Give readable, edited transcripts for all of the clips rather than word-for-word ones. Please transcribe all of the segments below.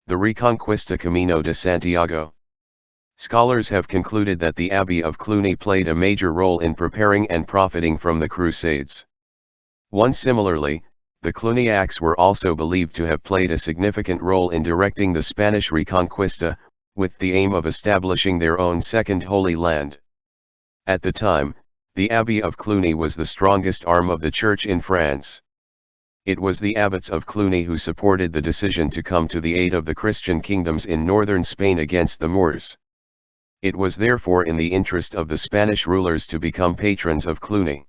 The Reconquista Camino de Santiago. Scholars have concluded that the Abbey of Cluny played a major role in preparing and profiting from the Crusades. Similarly, the Cluniacs were also believed to have played a significant role in directing the Spanish Reconquista, with the aim of establishing their own Second Holy Land. At the time, the Abbey of Cluny was the strongest arm of the Church in France. It was the abbots of Cluny who supported the decision to come to the aid of the Christian kingdoms in northern Spain against the Moors. It was therefore in the interest of the Spanish rulers to become patrons of Cluny.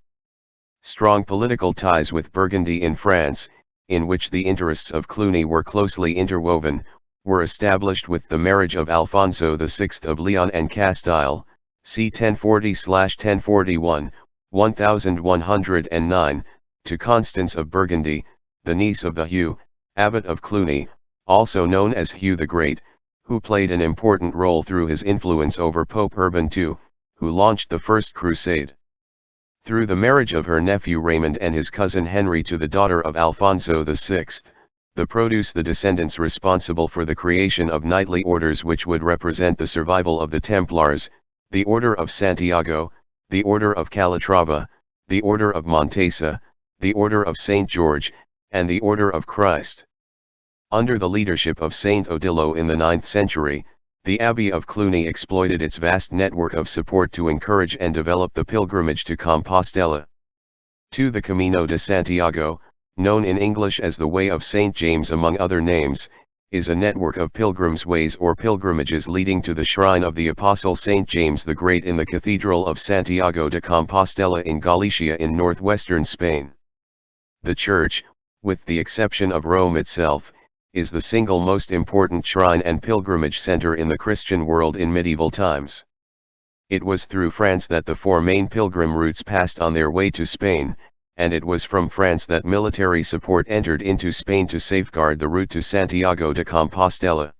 Strong political ties with Burgundy in France, in which the interests of Cluny were closely interwoven, were established with the marriage of Alfonso VI of Leon and Castile, c. 1040-1041, 1109, to Constance of Burgundy, the niece of the Hugh, abbot of Cluny, also known as Hugh the Great, who played an important role through his influence over Pope Urban II, who launched the First Crusade. Through the marriage of her nephew Raymond and his cousin Henry to the daughter of Alfonso VI, the descendants responsible for the creation of knightly orders which would represent the survival of the Templars, the Order of Santiago, the Order of Calatrava, the Order of Montesa, the Order of St. George, and the Order of Christ. Under the leadership of Saint Odilo in the 9th century, the Abbey of Cluny exploited its vast network of support to encourage and develop the pilgrimage to Compostela. The Camino de Santiago, known in English as the Way of St. James among other names, is a network of pilgrims' ways or pilgrimages leading to the shrine of the Apostle St. James the Great in the Cathedral of Santiago de Compostela in Galicia in northwestern Spain. The church, with the exception of Rome itself, is the single most important shrine and pilgrimage center in the Christian world in medieval times. It was through France that the four main pilgrim routes passed on their way to Spain, and it was from France that military support entered into Spain to safeguard the route to Santiago de Compostela.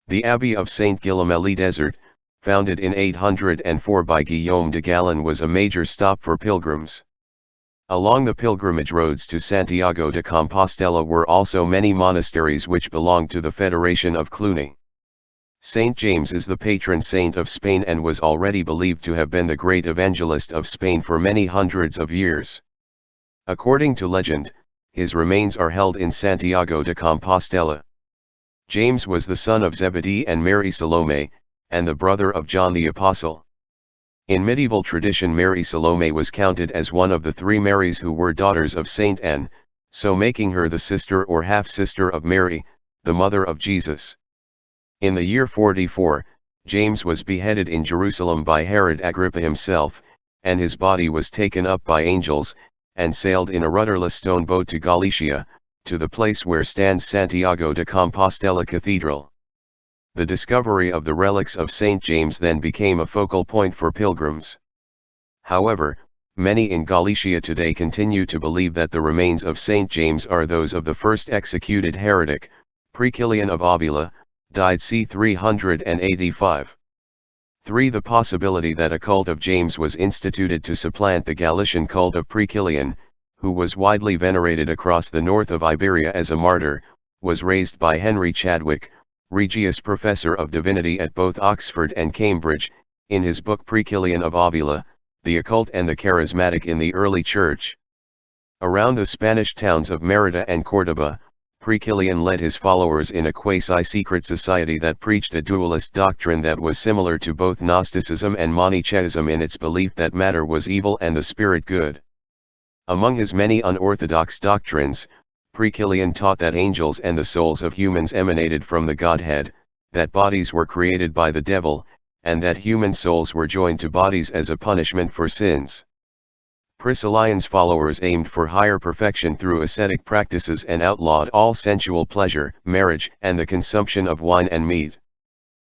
The Abbey of St. Guillaume Desert, founded in 804 by Guillaume de Gallon, was a major stop for pilgrims. Along the pilgrimage roads to Santiago de Compostela were also many monasteries which belonged to the Federation of Cluny. Saint James is the patron saint of Spain and was already believed to have been the great evangelist of Spain for many hundreds of years. According to legend, his remains are held in Santiago de Compostela. James was the son of Zebedee and Mary Salome, and the brother of John the Apostle. In medieval tradition, Mary Salome was counted as one of the three Marys who were daughters of Saint Anne, so making her the sister or half-sister of Mary, the mother of Jesus. In the year 44, James was beheaded in Jerusalem by Herod Agrippa himself, and his body was taken up by angels, and sailed in a rudderless stone boat to Galicia, to the place where stands Santiago de Compostela Cathedral. The discovery of the relics of St. James then became a focal point for pilgrims. However, many in Galicia today continue to believe that the remains of St. James are those of the first executed heretic, Priscillian of Avila, died c. 385. The possibility that a cult of James was instituted to supplant the Galician cult of Priscillian, who was widely venerated across the north of Iberia as a martyr, was raised by Henry Chadwick, Regius Professor of Divinity at both Oxford and Cambridge, in his book Priscillian of Avila, The Occult and the Charismatic in the Early Church. Around the Spanish towns of Merida and Córdoba, Priscillian led his followers in a quasi-secret society that preached a dualist doctrine that was similar to both Gnosticism and Manichaeism in its belief that matter was evil and the spirit good. Among his many unorthodox doctrines, Priscillian taught that angels and the souls of humans emanated from the Godhead, that bodies were created by the devil, and that human souls were joined to bodies as a punishment for sins. Priscillian's followers aimed for higher perfection through ascetic practices and outlawed all sensual pleasure, marriage, and the consumption of wine and meat.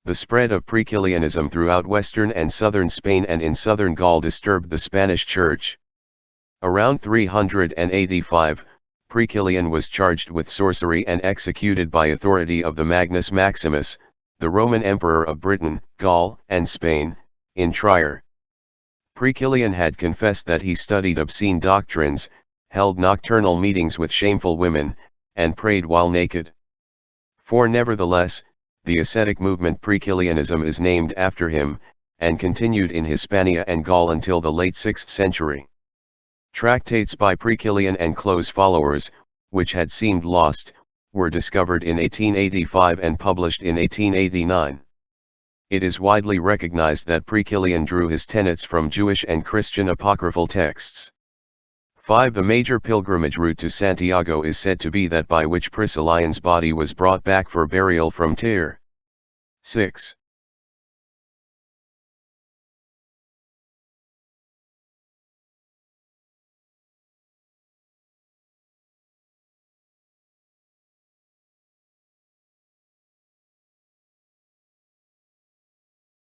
The spread of Priscillianism throughout western and southern Spain and in southern Gaul disturbed the Spanish Church. Around 385, Priscillian was charged with sorcery and executed by authority of the Magnus Maximus, the Roman Emperor of Britain, Gaul, and Spain, in Trier. Priscillian had confessed that he studied obscene doctrines, held nocturnal meetings with shameful women, and prayed while naked. For nevertheless, the ascetic movement Priscillianism is named after him, and continued in Hispania and Gaul until the late 6th century. Tractates by Priscillian and close followers, which had seemed lost, were discovered in 1885 and published in 1889. It is widely recognized that Priscillian drew his tenets from Jewish and Christian apocryphal texts. 5. The major pilgrimage route to Santiago is said to be that by which Priscillian's body was brought back for burial from Tyre. 6.